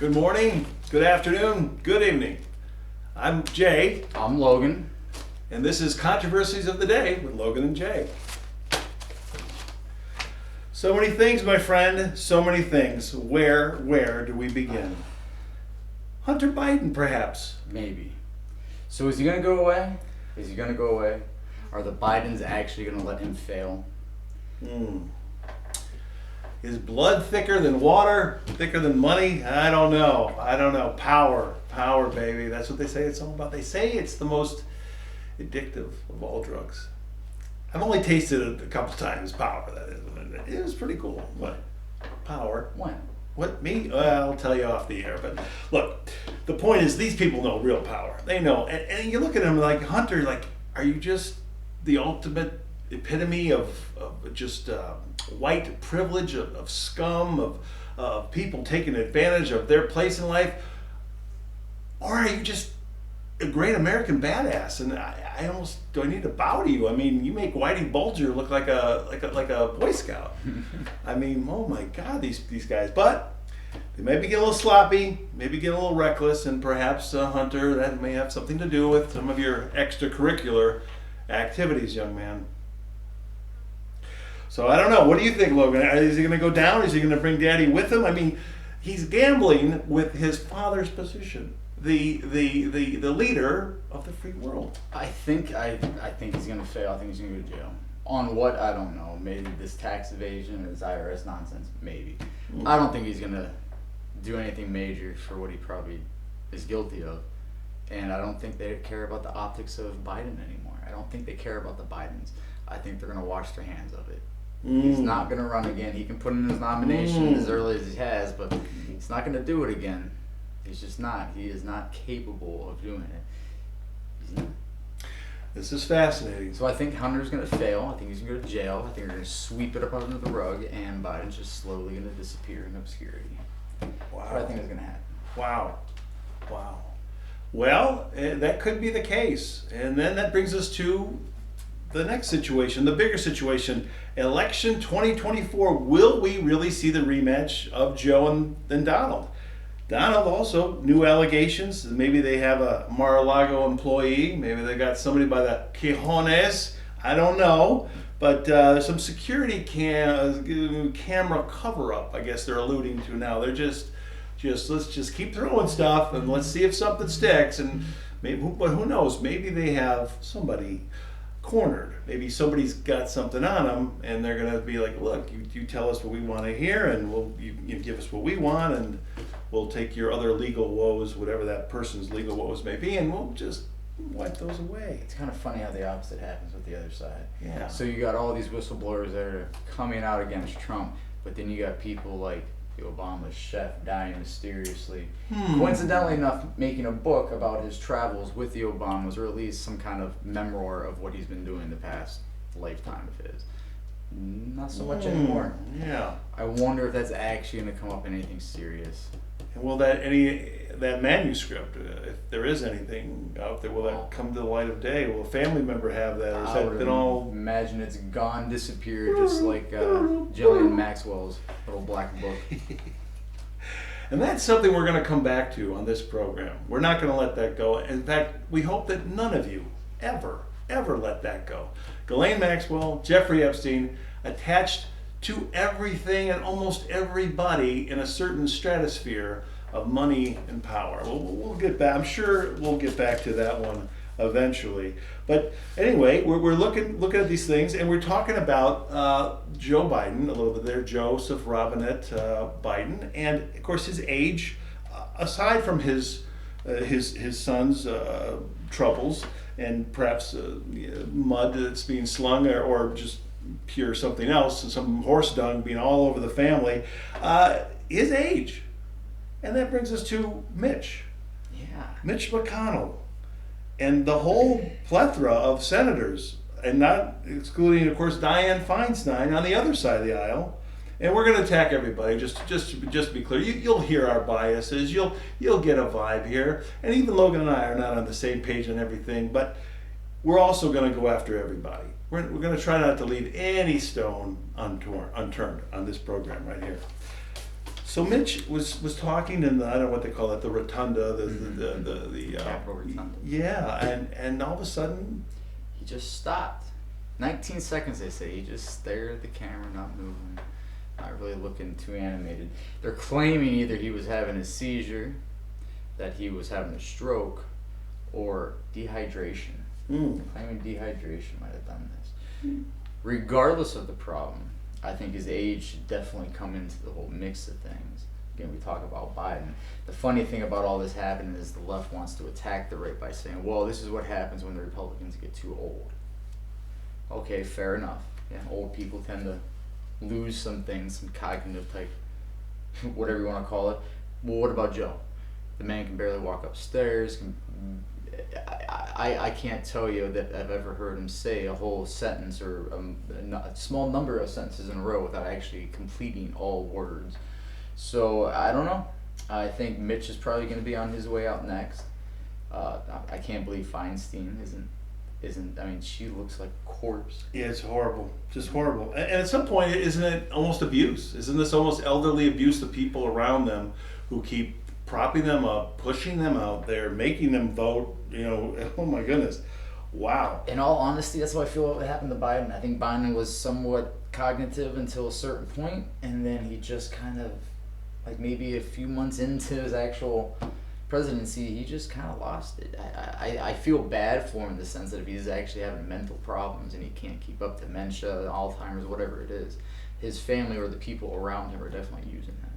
Good morning, good afternoon, good evening. I'm Jay, I'm Logan. and this is Controversies of the Day with Logan and Jay. So many things, my friend, so many things. Where do we begin? Hunter Biden, perhaps. Maybe. So is he going to go away? Is he going to go away? Are the Bidens actually going to let him fail? Is blood thicker than water, thicker than money? I don't know. Power, baby. That's what they say it's all about. They say it's the most addictive of all drugs. I've only tasted it a couple times, power, that is. It was pretty cool. What? Power. When? What, me? Well, I'll tell you off the air. But look, the point is these people know real power. They know. And you look at them like, Hunter, like, are you just the ultimate epitome of just white privilege, of scum, of people taking advantage of their place in life? Or are you just a great American badass? And I almost, do I need to bow to you? I mean, you make Whitey Bulger look like a Boy Scout. I mean, oh my God, these guys. But they may be getting a little sloppy, maybe getting a little reckless, and perhaps Hunter, that may have something to do with some of your extracurricular activities, young man. So I don't know. What do you think, Logan? Is he going to go down? Is he going to bring Daddy with him? I mean, he's gambling with his father's position, the leader of the free world. I think he's going to fail. I think he's going to go to jail. On what? I don't know. Maybe this tax evasion or this IRS nonsense. Maybe. I don't think he's going to do anything major for what he probably is guilty of. And I don't think they care about the optics of Biden anymore. I don't think they care about the Bidens. I think they're going to wash their hands of it. He's not going to run again. He can put in his nomination as early as he has, but he's not going to do it again. He's just not. He is not capable of doing it. He's not. This is fascinating. So I think Hunter's going to fail. I think he's going to go to jail. I think they're going to sweep it up under the rug, and Biden's just slowly going to disappear in obscurity. Wow. That's what I think is going to happen. Wow. Well, that could be the case. And then that brings us to the next situation, the bigger situation. Election 2024. Will we really see the rematch of Joe and Donald? Donald also, new allegations. Maybe they have a Mar-a-Lago employee. Maybe they got somebody by the Quijones. I don't know. But some security camera cover-up, I guess they're alluding to now. They're just let's just keep throwing stuff and let's see if something sticks. And maybe, but who knows? Maybe they have somebody cornered. Maybe somebody's got something on them, and they're gonna be like, "Look, you tell us what we want to hear, and you give us what we want, and we'll take your other legal woes, whatever that person's legal woes may be, and we'll just wipe those away." It's kind of funny how the opposite happens with the other side. Yeah. So you got all these whistleblowers that are coming out against Trump, but then you got people like the Obama chef dying mysteriously. Coincidentally enough, making a book about his travels with the Obamas, or at least some kind of memoir of what he's been doing the past lifetime of his. Not so much anymore. Yeah. I wonder if that's actually going to come up in anything serious. And will that manuscript, if there is anything out there, will that come to the light of day? Will a family member have that, or has that been all? Imagine it's gone, disappeared, just like Jillian Maxwell's little black book. And that's something we're going to come back to on this program. We're not going to let that go. In fact, we hope that none of you ever let that go. Ghislaine Maxwell, Jeffrey Epstein, attached to everything and almost everybody in a certain stratosphere of money and power. We'll get back. I'm sure we'll get back to that one eventually. But anyway, we're looking at these things, and we're talking about Joe Biden a little bit there, Joseph Robinette Biden, and of course his age. Aside from his son's troubles and perhaps mud that's being slung, or just pure something else, some horse dung being all over the family, his age. And that brings us to Mitch McConnell, and the whole plethora of senators, and not excluding, of course, Dianne Feinstein on the other side of the aisle. And we're going to attack everybody. Just to be clear, you'll hear our biases. You'll get a vibe here. And even Logan and I are not on the same page on everything, but we're also going to go after everybody. We're going to try not to leave any stone unturned on this program right here. So Mitch was talking in the, I don't know what they call it, the rotunda, the Capitol Rotunda. Yeah, and all of a sudden, He just stopped. 19 seconds, they say. He just stared at the camera, not moving, not really looking too animated. They're claiming either he was having a seizure, that he was having a stroke, or dehydration. They're claiming dehydration might have done this. Regardless of the problem, I think his age should definitely come into the whole mix of things. Again, we talk about Biden. The funny thing about all this happening is the left wants to attack the right by saying, well, this is what happens when the Republicans get too old. Okay, fair enough. Yeah, old people tend to lose some things, some cognitive type, whatever you want to call it. Well, what about Joe? The man can barely walk upstairs. I can't tell you that I've ever heard him say a whole sentence or a small number of sentences in a row without actually completing all words. So I don't know. I think Mitch is probably going to be on his way out next. I can't believe Feinstein isn't. I mean, she looks like a corpse. yeah, it's horrible, just horrible. And at some point, isn't it almost abuse? Isn't this almost elderly abuse of people around them who keep propping them up, pushing them out there, making them vote? You know, oh my goodness, wow. In all honesty, that's what I feel what happened to Biden. I think Biden was somewhat cognitive until a certain point, and then he just kind of, like maybe a few months into his actual presidency, he just kind of lost it. I feel bad for him in the sense that if he's actually having mental problems and he can't keep up, dementia, Alzheimer's, whatever it is, his family or the people around him are definitely using him.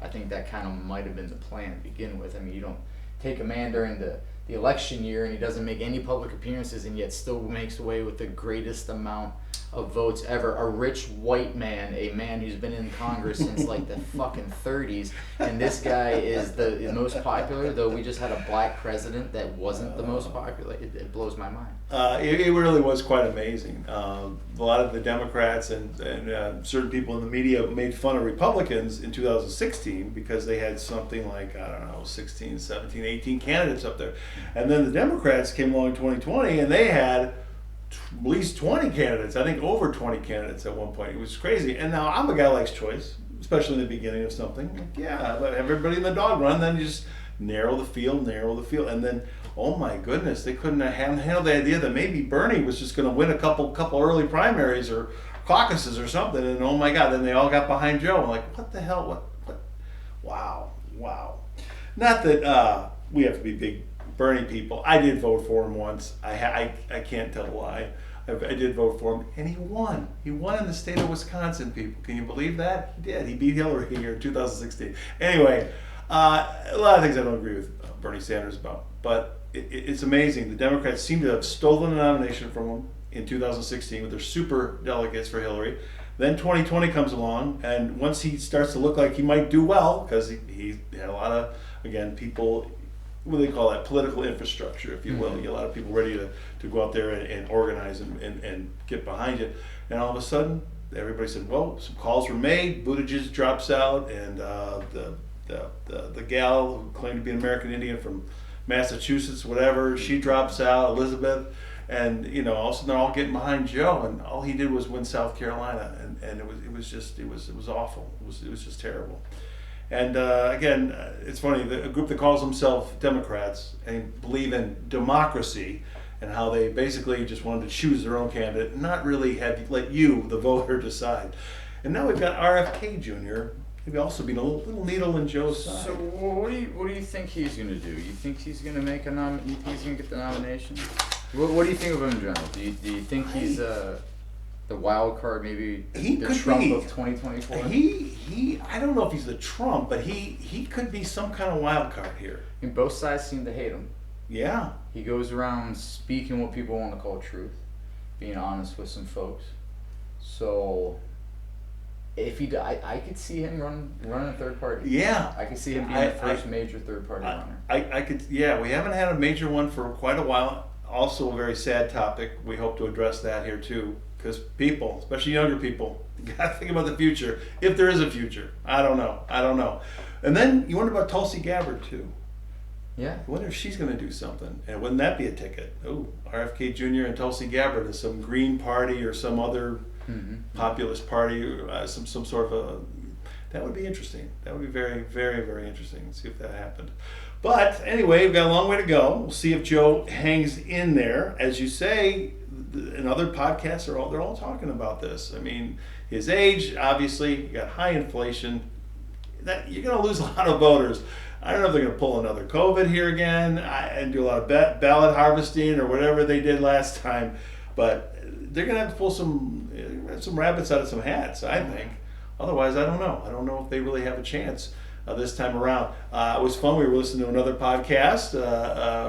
I think that kind of might have been the plan to begin with. I mean, you don't take a man during the election year and he doesn't make any public appearances and yet still makes away with the greatest amount of votes ever. A rich white man, a man who's been in Congress since like the fucking 30s, and this guy is the most popular, though we just had a black president that wasn't the most popular. It blows my mind. It really was quite amazing. A lot of the Democrats and certain people in the media made fun of Republicans in 2016 because they had something like, I don't know, 16, 17, 18 candidates up there. And then the Democrats came along in 2020 and they had at least 20 candidates, I think over 20 candidates at one point. It was crazy. And now I'm a guy who likes choice, especially in the beginning of something. Like, yeah, let everybody in the dog run, then you just narrow the field. And then, oh my goodness, they couldn't have handled the idea that maybe Bernie was just going to win a couple early primaries or caucuses or something. And oh my God, then they all got behind Joe. I'm like, what the hell? What? Wow. Not that we have to be big Bernie people. I did vote for him once. I can't tell why. I did vote for him, and he won. He won in the state of Wisconsin, people. Can you believe that? He did. He beat Hillary here in 2016. Anyway, a lot of things I don't agree with Bernie Sanders about, but it's amazing. The Democrats seem to have stolen the nomination from him in 2016 with their super delegates for Hillary. Then 2020 comes along, and once he starts to look like he might do well, because he had a lot of, again, people, what do they call that, political infrastructure, if you will. You get a lot of people ready to go out there and organize and get behind you. And all of a sudden, everybody said, well, some calls were made, Buttigieg drops out, and the gal who claimed to be an American Indian from Massachusetts, whatever, she drops out, Elizabeth. And all of a sudden they're all getting behind Joe, and all he did was win South Carolina, and it was awful. It was just terrible. And again, it's funny, a group that calls themselves Democrats and believe in democracy and how they basically just wanted to choose their own candidate and not really let you, the voter, decide. And now we've got RFK Jr. maybe also being a little needle in Joe's side. So what do you think he's going to do? You think he's going to make a nomination? You think he's going to get the nomination? What do you think of him in general? Do you think he's the wild card, maybe the Trump of 2024? I don't know if he's the Trump, but he could be some kind of wild card here. I mean, both sides seem to hate him. Yeah. He goes around speaking what people want to call truth, being honest with some folks. So if I could see him running a third party. Yeah. I could see him being the first major third party runner. I could. Yeah, we haven't had a major one for quite a while. Also a very sad topic. We hope to address that here too, because people, especially younger people, you gotta think about the future. If there is a future, I don't know. And then you wonder about Tulsi Gabbard too. Yeah. I wonder if she's going to do something, and wouldn't that be a ticket? Oh, RFK Jr. and Tulsi Gabbard is some Green Party or some other populist party, some sort of a. That would be interesting. That would be very, very, very interesting. See if that happened. But anyway, we've got a long way to go. We'll see if Joe hangs in there. As you say, in other podcasts, they're all talking about this. I mean, his age, obviously, you got high inflation. That you're going to lose a lot of voters. I don't know if they're going to pull another COVID here again and do a lot of ballot harvesting or whatever they did last time. But they're going to have to pull some rabbits out of some hats, I think. Otherwise, I don't know. I don't know if they really have a chance this time around. It was fun. We were listening to another podcast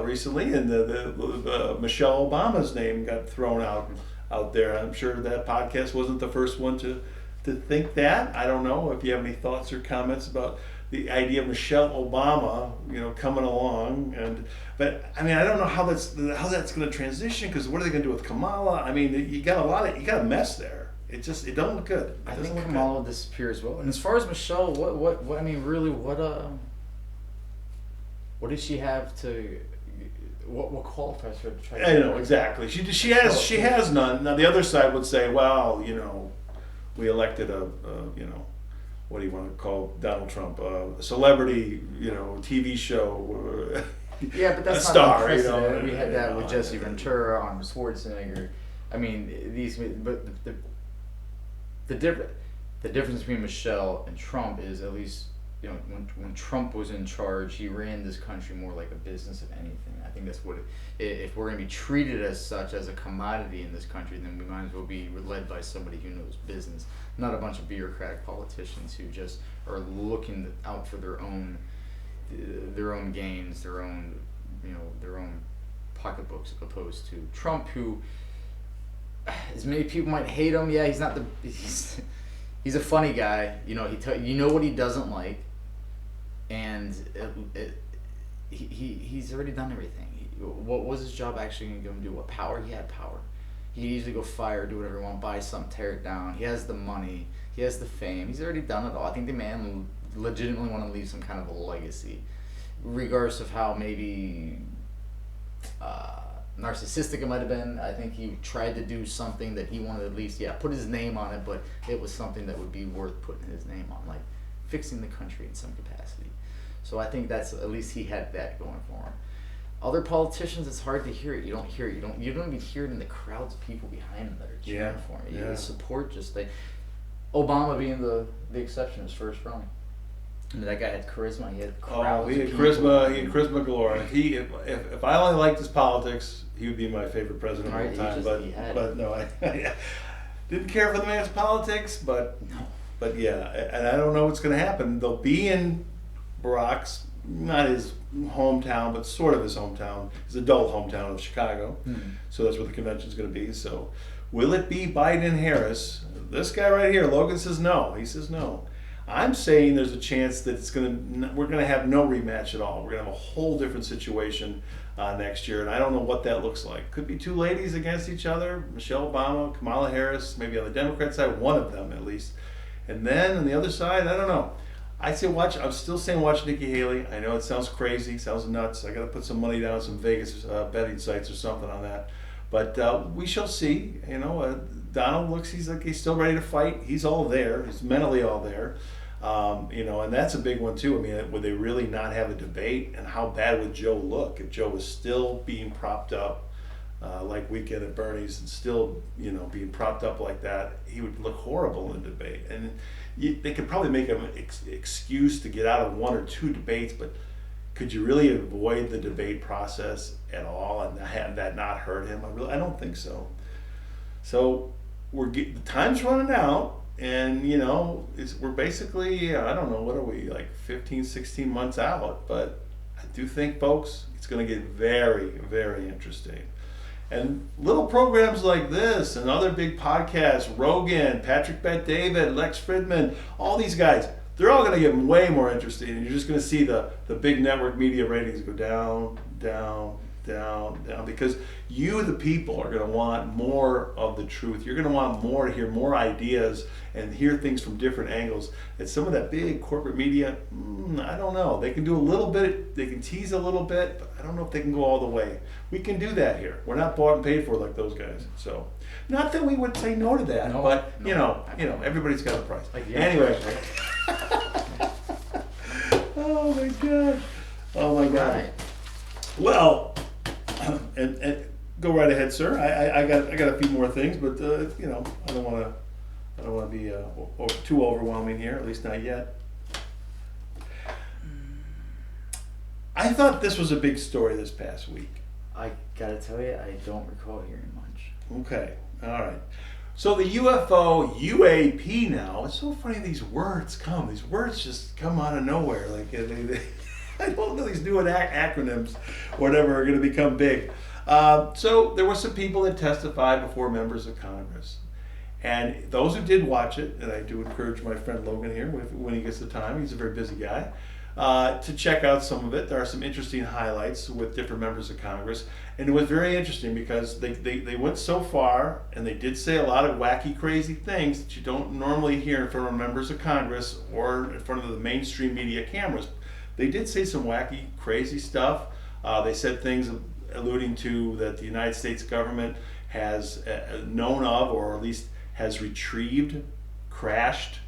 recently, and the Michelle Obama's name got thrown out there. I'm sure that podcast wasn't the first one to think that. I don't know if you have any thoughts or comments about the idea of Michelle Obama, coming along. But I mean, I don't know how that's going to transition, because what are they going to do with Kamala? I mean, you got a mess there. It don't look good. I think Kamala will disappear as well. And as far as Michelle, what I mean, really, what does she have to? What qualifies her to try? I know exactly. She has none. Now the other side would say, well, we elected a what do you want to call Donald Trump, a celebrity, TV show. Yeah, but that's a not star. unprecedented. We had that with Jesse Ventura, Arnold Schwarzenegger. I mean, but the difference between Michelle and Trump is, at least, when Trump was in charge, he ran this country more like a business of anything. I think that's what if we're going to be treated as such, as a commodity in this country, then we might as well be led by somebody who knows business, not a bunch of bureaucratic politicians who just are looking out for their own gains, their own pocketbooks, opposed to Trump, who, as many people might hate him, yeah, he's a funny guy. He what he doesn't like, and he's already done everything. What was his job actually going to go and do? What power? He had power. He could easily go fire, do whatever he wants, buy something, tear it down. He has the money. He has the fame. He's already done it all. I think the man legitimately want to leave some kind of a legacy, regardless of how maybe narcissistic it might have been. I think he tried to do something that he wanted to at least, put his name on it, but it was something that would be worth putting his name on, like fixing the country in some capacity. So I think that's, at least he had that going for him. Other politicians, it's hard to hear it. You don't hear it. You don't even hear it in the crowds of people behind him that are cheering for him. The support Obama being the exception, his first run. I mean, that guy had charisma. He had crowds. He had charisma galore. If I only liked his politics, he would be my favorite president of all time. But no, I didn't care for the man's politics. But yeah, and I don't know what's going to happen. They'll be in Barack's, not his hometown, but sort of his hometown, his adult hometown of Chicago. So that's where the convention's going to be. So will it be Biden and Harris? This guy right here, Logan, says no. He says no. I'm saying there's a chance that we're going to have no rematch at all. We're going to have a whole different situation next year, and I don't know what that looks like. Could be two ladies against each other, Michelle Obama, Kamala Harris, maybe on the Democrat side, one of them at least. And then on the other side, I don't know. I'm still saying watch Nikki Haley. I know it sounds crazy, sounds nuts. I got to put some money down on some Vegas betting sites or something on that. But we shall see. Donald looks, he's still ready to fight. He's all there. He's mentally all there. And that's a big one too. I mean, would they really not have a debate? And how bad would Joe look if Joe was still being propped up like Weekend at Bernie's, and still, being propped up like that? He would look horrible in debate. And they could probably make an excuse to get out of one or two debates, but could you really avoid the debate process at all and have that not hurt him? I don't think so. So the time's running out. And, we're basically, I don't know, what are we, like 15, 16 months out? But I do think, folks, it's going to get very, very interesting. And little programs like this and other big podcasts, Rogan, Patrick Bet-David, Lex Fridman, all these guys, they're all going to get way more interesting. And you're just going to see the big network media ratings go down, down, down, down, because you, the people, are going to want more of the truth. You're going to want more to hear more ideas and hear things from different angles. And some of that big corporate media, I don't know. They can do a little bit, they can tease a little bit, but I don't know if they can go all the way. We can do that here. We're not bought and paid for like those guys. So, not that we would say no to that, but everybody's got a price. Anyway. my gosh. Oh my God. Right. Well, and go right ahead, sir. I got a few more things, but you know, I don't want to be too overwhelming here. At least not yet. I thought this was a big story this past week. I gotta tell you, I don't recall hearing much. Okay, all right. So the UFO UAP now. It's so funny these words come. These words just come out of nowhere. Like I don't know, these new acronyms, whatever, are going to become big. So there were some people that testified before members of Congress. And those who did watch it, and I do encourage my friend Logan here, when he gets the time, he's a very busy guy, to check out some of it. There are some interesting highlights with different members of Congress. And it was very interesting because they went so far, and they did say a lot of wacky, crazy things that you don't normally hear in front of members of Congress or in front of the mainstream media cameras. They did say some wacky, crazy stuff. They said things alluding to that the United States government has known of, or at least has retrieved, crashed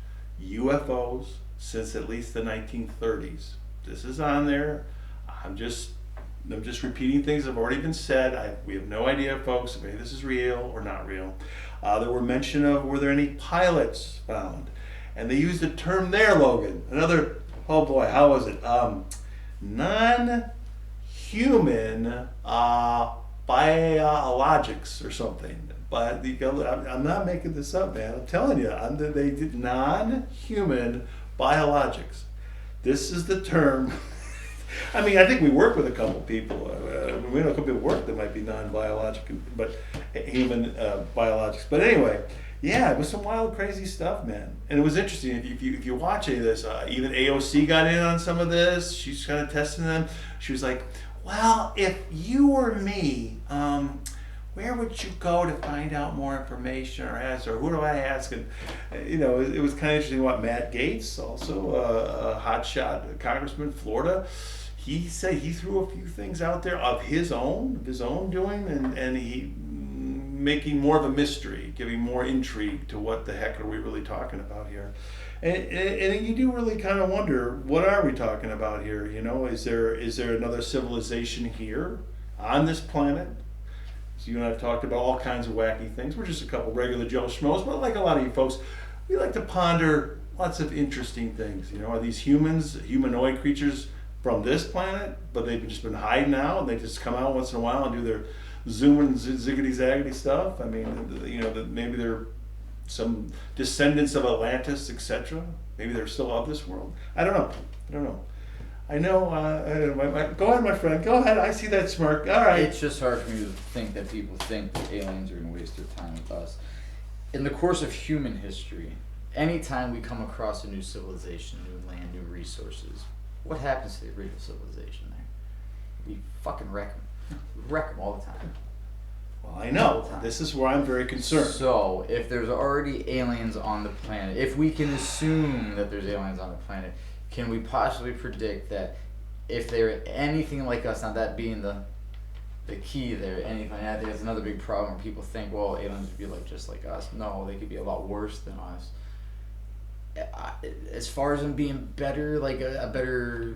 UFOs since at least the 1930s. This is on there. I'm just repeating things that have already been said. We have no idea, folks, if any of this is real or not real. There were mention of, were there any pilots found? And they used a term there, Logan. Another, oh boy, how was it? Non-human biologics or something. But I'm not making this up, man. I'm telling you, they did non-human biologics. This is the term. I mean, I think we work with a couple people. We know a couple people work that might be non-biologic, but human biologics. But anyway, yeah, it was some wild, crazy stuff, man. And it was interesting. If you watch any of this, even AOC got in on some of this. She's kind of testing them. She was like, well, if you were me, where would you go to find out more information, or who do I ask? And you know, it was kind of interesting. What Matt Gaetz, also a hotshot congressman, Florida, he said he threw a few things out there of his own doing, and he making more of a mystery, giving more intrigue to what the heck are we really talking about here. And you do really kind of wonder, what are we talking about here? You know, is there another civilization here on this planet? So you and I have talked about all kinds of wacky things. We're just a couple regular Joe Schmoes, but like a lot of you folks, we like to ponder lots of interesting things. You know, are these humanoid creatures from this planet, but they've just been hiding out, and they just come out once in a while and do their zooming ziggity zaggity stuff? I mean, you know, maybe they're some descendants of Atlantis, etc. Maybe they're still of this world. I don't know. I know. Go ahead, my friend. Go ahead. I see that smirk. All right. It's just hard for me to think that people think that aliens are going to waste their time with us. In the course of human history, anytime we come across a new civilization, new land, new resources, what happens to the original civilization there? We fucking wreck them. We wreck them all the time. Well, I know. This is where I'm very concerned. So, if there's already aliens on the planet, if we can assume that there's aliens on the planet, can we possibly predict that if they're anything like us, now that being the key there, anything, I think that's another big problem where people think, well, aliens would be like just like us. No, they could be a lot worse than us. As far as them being better, like a better...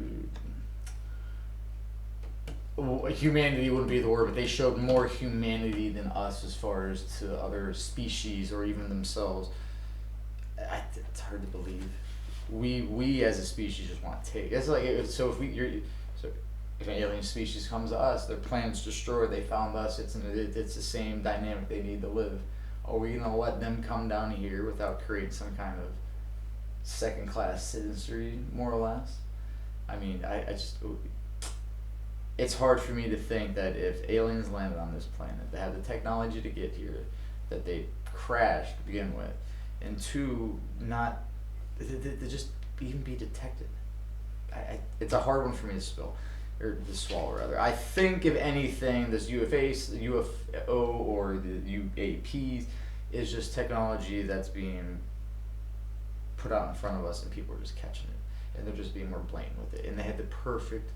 humanity wouldn't be the word, but they showed more humanity than us as far as to other species or even themselves. It's hard to believe. We as a species just want to take. It's like, so if an alien species comes to us, their planet's destroyed, they found us, it's the same dynamic they need to live. Are we gonna let them come down here without creating some kind of second class citizenry, more or less? I mean, I just, it's hard for me to think that if aliens landed on this planet, they have the technology to get here, that they crashed to begin with, and two, not to just even be detected. It's a hard one for me to swallow rather. I think if anything, this UFO or the UAPs is just technology that's being put out in front of us, and people are just catching it, and they're just being more blatant with it, and they had the perfect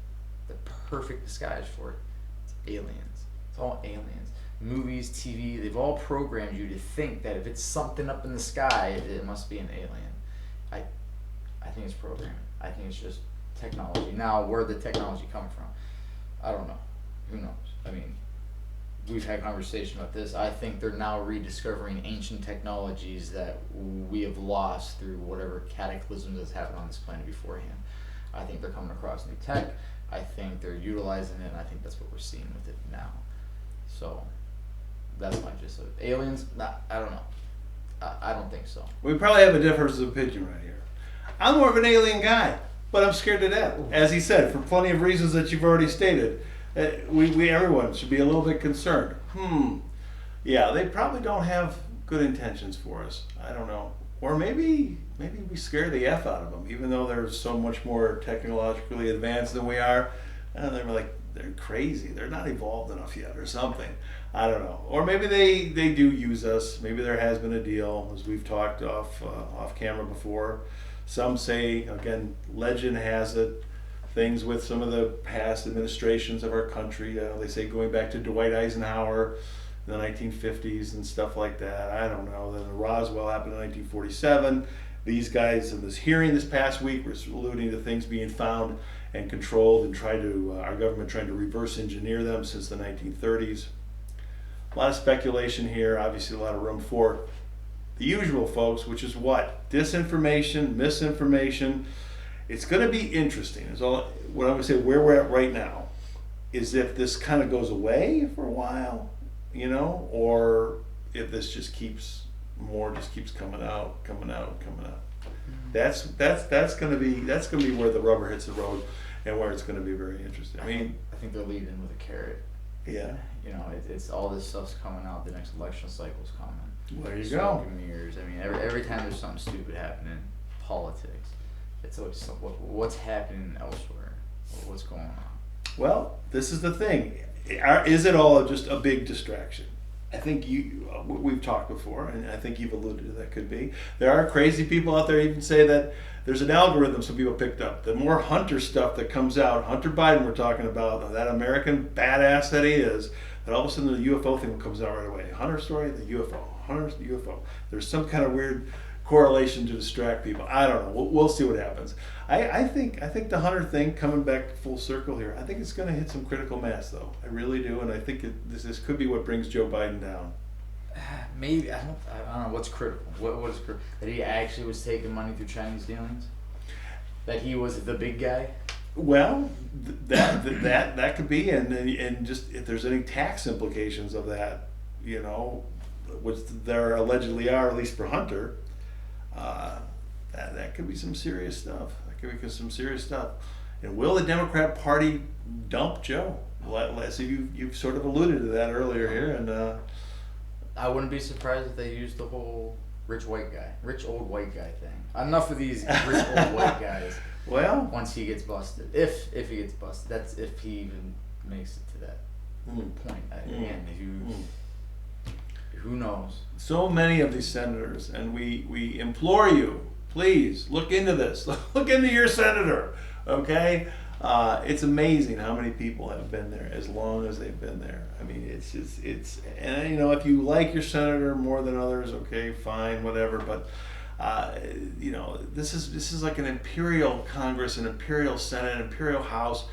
disguise for it. It's aliens. It's all aliens. Movies, TV, they've all programmed you to think that if it's something up in the sky, it must be an alien. I think it's programming. I think it's just technology. Now, where the technology come from, I don't know. Who knows? I mean, we've had conversation about this. I think they're now rediscovering ancient technologies that we have lost through whatever cataclysm that's happened on this planet beforehand. I think they're coming across new tech. I think they're utilizing it, and I think that's what we're seeing with it now. So, that's my gist of it. Aliens? Nah, I don't know. I don't think so. We probably have a difference of opinion right here. I'm more of an alien guy, but I'm scared to death. As he said, for plenty of reasons that you've already stated, everyone should be a little bit concerned. Yeah, they probably don't have good intentions for us. I don't know. Or maybe we scare the F out of them, even though they're so much more technologically advanced than we are. And they're crazy. They're not evolved enough yet or something. I don't know. Or maybe they do use us. Maybe there has been a deal, as we've talked off camera before. Some say, again, legend has it, things with some of the past administrations of our country. They say going back to Dwight Eisenhower in the 1950s and stuff like that. I don't know. Then the Roswell happened in 1947. These guys in this hearing this past week were alluding to things being found and controlled and our government trying to reverse engineer them since the 1930s. A lot of speculation here, obviously a lot of room for the usual, folks, which is what? Disinformation, misinformation. It's going to be interesting. Is all what I'm going to say. Where we're at right now is if this kind of goes away for a while, or if this just keeps coming out. That's going to be where the rubber hits the road, and where it's going to be very interesting. I think they're leading with a carrot. Yeah. It's all this stuff's coming out. The next election cycle's coming. There you Smoke and mirrors. Every time there's something stupid happening in politics, it's always what's happening elsewhere. What's going on? Well, this is the thing. Is it all just a big distraction? I think we've talked before, and I think you've alluded to that could be. There are crazy people out there even say that there's an algorithm some people picked up. The more Hunter stuff that comes out, Hunter Biden we're talking about, that American badass that he is, that all of a sudden the UFO thing comes out right away. Hunter story, the UFO. Hunter's the UFO. There's some kind of weird correlation to distract people. I don't know. We'll see what happens. I think the Hunter thing coming back full circle here. I think it's going to hit some critical mass, though. I really do, and I think this could be what brings Joe Biden down. Maybe I don't know what's critical. What is critical? That he actually was taking money through Chinese dealings. That he was the big guy. Well, that could be, and just if there's any tax implications of that, which there allegedly are, at least for Hunter. That could be some serious stuff. And will the Democrat Party dump Joe? So you've sort of alluded to that earlier here, and I wouldn't be surprised if they used the whole rich old white guy thing. Enough of these rich old white guys. Well, once he gets busted, if he gets busted, that's if he even makes it to that point at the end. Who knows? So many of these senators, and we implore you, please look into this. Look into your senator, okay? It's amazing how many people have been there as long as they've been there. And if you like your senator more than others, okay, fine, whatever. But this is like an imperial Congress, an imperial Senate, an imperial House.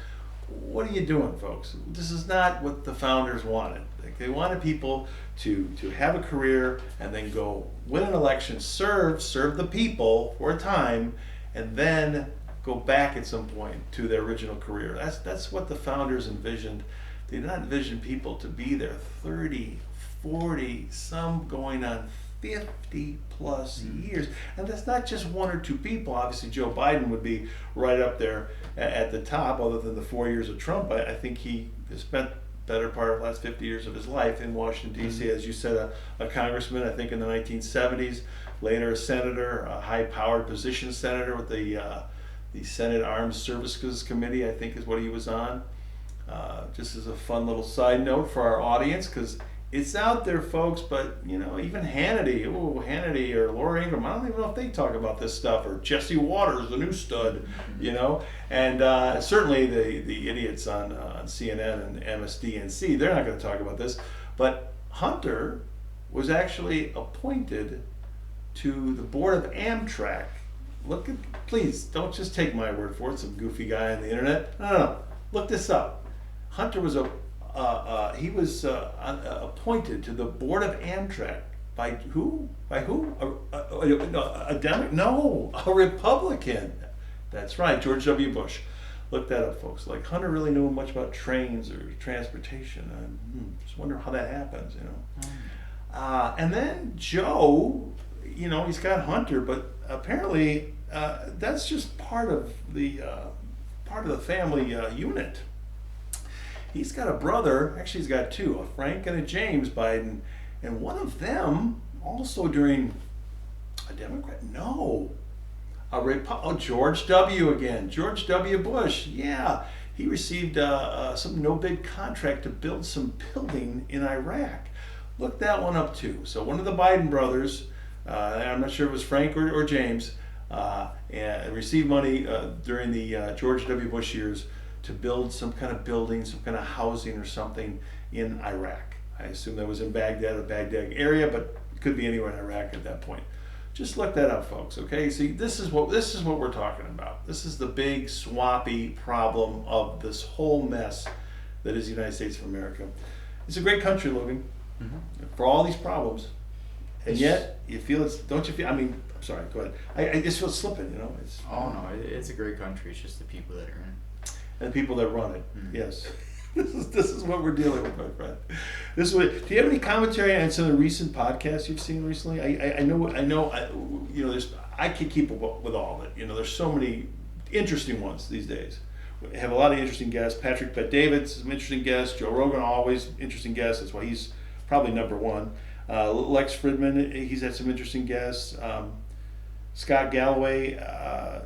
What are you doing, folks? This is not what the founders wanted. They wanted people to have a career and then go win an election, serve the people for a time, and then go back at some point to their original career. That's what the founders envisioned. They did not envision people to be there 30, 40, some going on 50 plus years. And that's not just one or two people. Obviously, Joe Biden would be right up there at the top, other than the 4 years of Trump. I think he has spent better part of the last 50 years of his life in Washington, D.C. As you said, a congressman, I think in the 1970s, later a senator, a high-powered position senator with the Senate Armed Services Committee, I think is what he was on. Just as a fun little side note for our audience, because it's out there, folks, but even Hannity or Laura Ingraham, I don't even know if they talk about this stuff, or Jesse Waters, the new stud, and certainly the idiots on CNN and MSDNC, they're not going to talk about this. But Hunter was actually appointed to the board of Amtrak look at, please don't just take my word for it. Some goofy guy on the internet. No. Look this up. Hunter was appointed to the board of Amtrak by who? By who? A Republican. That's right, George W. Bush. Look that up, folks. Like, Hunter really knew much about trains or transportation. I just wonder how that happens, you know. And then Joe, you know, he's got Hunter, but apparently that's just part of the family unit. He's got a brother. Actually, he's got two: a Frank and a James Biden, and one of them also during a Democrat. No. George W. again. George W. Bush. Yeah. He received some no bid contract to build some building in Iraq. Look that one up too. So one of the Biden brothers, I'm not sure if it was Frank or James, received money during the George W. Bush years to build some kind of building, some kind of housing or something in Iraq. I assume that was in Baghdad, the Baghdad area, but it could be anywhere in Iraq at that point. Just look that up, folks. Okay, see, this is what we're talking about. This is the big swampy problem of this whole mess that is the United States of America. It's a great country, Logan, for all these problems, and yet you feel it's. Don't you feel? I mean, I'm sorry. Go ahead. I just feel slipping. You know. It's a great country. It's just the people that are in it. And the people that run it. Yes. This is what we're dealing with, my friend. Do you have any commentary on some of the recent podcasts you've seen recently? I know. You know, I can keep up with all of it. You know, there's so many interesting ones these days. We have a lot of interesting guests. Patrick Bet-David, some interesting guests. Joe Rogan, always interesting guests. That's why he's probably number one. Lex Fridman, he's had some interesting guests. Scott Galloway,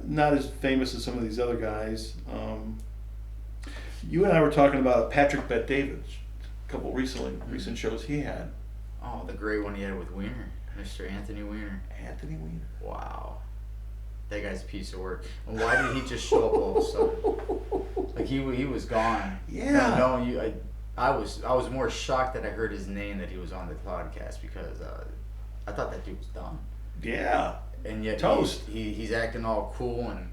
not as famous as some of these other guys. You and I were talking about Patrick Bet-David, a couple recent shows he had. Oh, the great one he had with Weiner, Mr. Anthony Weiner. Anthony Weiner. Wow. That guy's a piece of work. And why did he just show up all of a sudden? Like he was gone. Yeah. No, I was more shocked that I heard his name that he was on the podcast because I thought that dude was done. Yeah. And yet Toast. He's acting all cool and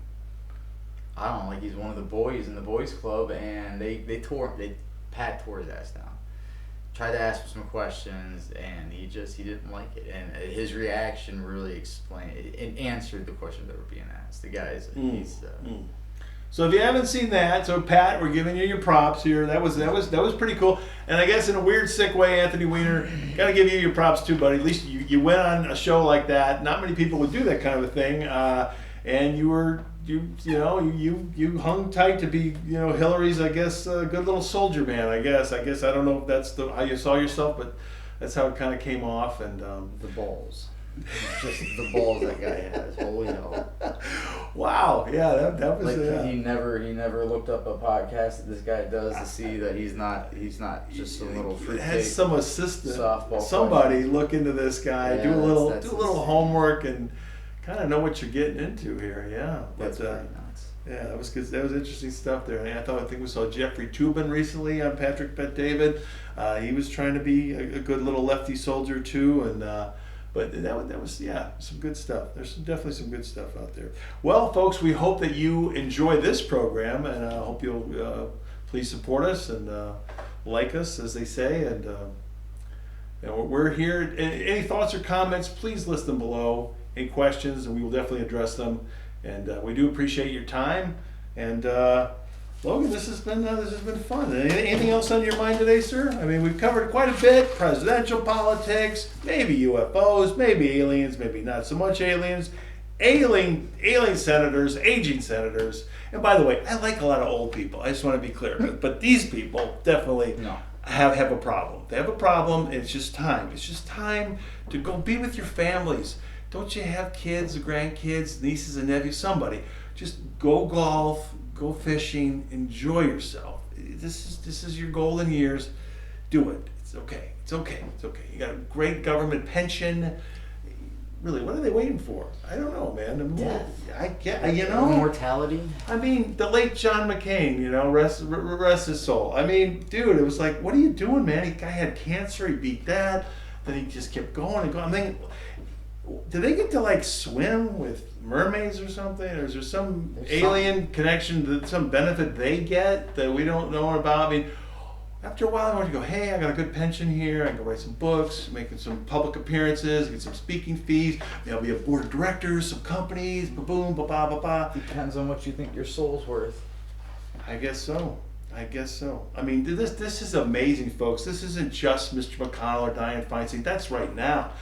I don't know, like he's one of the boys in the boys club, and Pat tore his ass down. Tried to ask for some questions, and he didn't like it. And his reaction really explained it answered the questions that were being asked. The guys, So if you haven't seen that, so Pat, we're giving you your props here. That was pretty cool. And I guess in a weird, sick way, Anthony Weiner, gotta give you your props too, buddy. At least you went on a show like that. Not many people would do that kind of a thing, and you hung tight to be, you know, Hillary's, I guess, good little soldier man. I guess I don't know if that's how you saw yourself, but that's how it kind of came off. And the balls. Just the balls that guy has. Holy hell! Wow, yeah, that was like he never looked up a podcast that this guy does to see that he's not just some little fruitcake. Has some assistant, softball somebody player. Look into this guy, do a little homework, and kind of know what you're getting into here. Yeah, that's pretty nuts. Yeah, that was good. That was interesting stuff there. And I think we saw Jeffrey Toobin recently on Patrick Bet-David. He was trying to be a good little lefty soldier too, and. But that was some good stuff. There's definitely some good stuff out there. Well, folks, we hope that you enjoy this program, and I hope you'll please support us and like us, as they say. And we're here. Any thoughts or comments, please list them below. Any questions, and we will definitely address them. And we do appreciate your time. And Logan, this has been fun. Anything else on your mind today, sir? I mean, we've covered quite a bit: presidential politics, maybe UFOs, maybe aliens, maybe not so much aliens, alien senators, aging senators. And by the way, I like a lot of old people. I just want to be clear, but these people definitely have a problem. They have a problem, and it's just time. It's just time to go be with your families. Don't you have kids, grandkids, nieces and nephews? Somebody just go golf. Go fishing, enjoy yourself. This is your golden years. Do it. It's okay. You got a great government pension. Really, what are they waiting for? I don't know, man. Mortality. I mean, the late John McCain, you know, rest his soul. I mean, dude, it was like, what are you doing, man? The guy had cancer. He beat that. Then he just kept going and going. I mean, do they get to like swim with mermaids or something? Or is there some There's alien connection, to some benefit they get that we don't know about? I mean, after a while, I want to go, hey, I got a good pension here. I can go write some books, making some public appearances, get some speaking fees. Maybe I'll be a board of directors, some companies, ba-boom, ba-ba, ba-ba. Depends on what you think your soul's worth. I guess so. I guess so. I mean, this is amazing, folks. This isn't just Mr. McConnell or Dianne Feinstein. That's right now.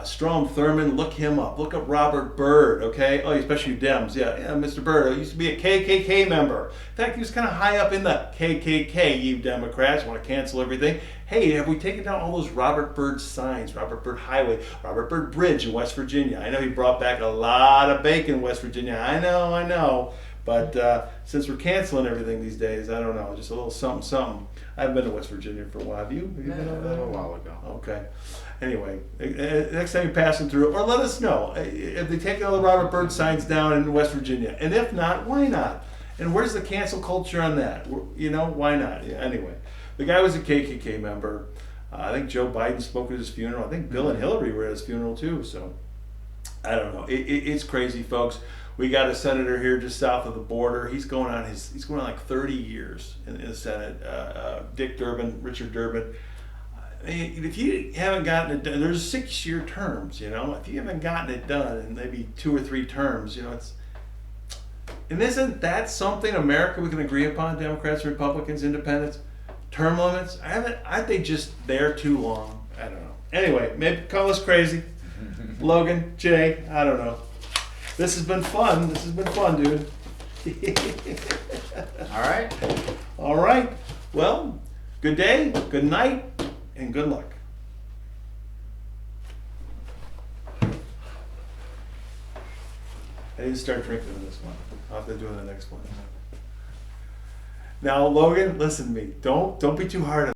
Strom Thurmond, look him up. Look up Robert Byrd, okay? Oh, especially you Dems. Yeah, Mr. Byrd used to be a KKK member. In fact, he was kind of high up in the KKK, you Democrats want to cancel everything. Hey, have we taken down all those Robert Byrd signs? Robert Byrd Highway, Robert Byrd Bridge in West Virginia. I know he brought back a lot of bacon in West Virginia. I know. But since we're canceling everything these days, I don't know, just a little something. I haven't been to West Virginia for a while. Have you? Have you been over there? A while ago. Okay. Anyway, next time you're passing through, or let us know if they take all the Robert Byrd signs down in West Virginia. And if not, why not? And where's the cancel culture on that? You know, why not? Yeah, anyway, the guy was a KKK member. I think Joe Biden spoke at his funeral. I think Bill and Hillary were at his funeral too. So I don't know. It's crazy, folks. We got a senator here just south of the border. He's going on like 30 years in the Senate. Richard Durbin. If you haven't gotten it done, there's 6-year terms, you know. If you haven't gotten it done in maybe 2 or 3 terms, you know, and isn't that something America we can agree upon, Democrats, Republicans, Independents? Term limits? Aren't they just there too long? I don't know. Anyway, maybe call us crazy. Logan, Jay, I don't know. This has been fun. Dude. All right. Well, good day, good night, and good luck. I didn't start drinking in this one. I'll have to do it in the next one. Now, Logan, listen to me. Don't be too hard on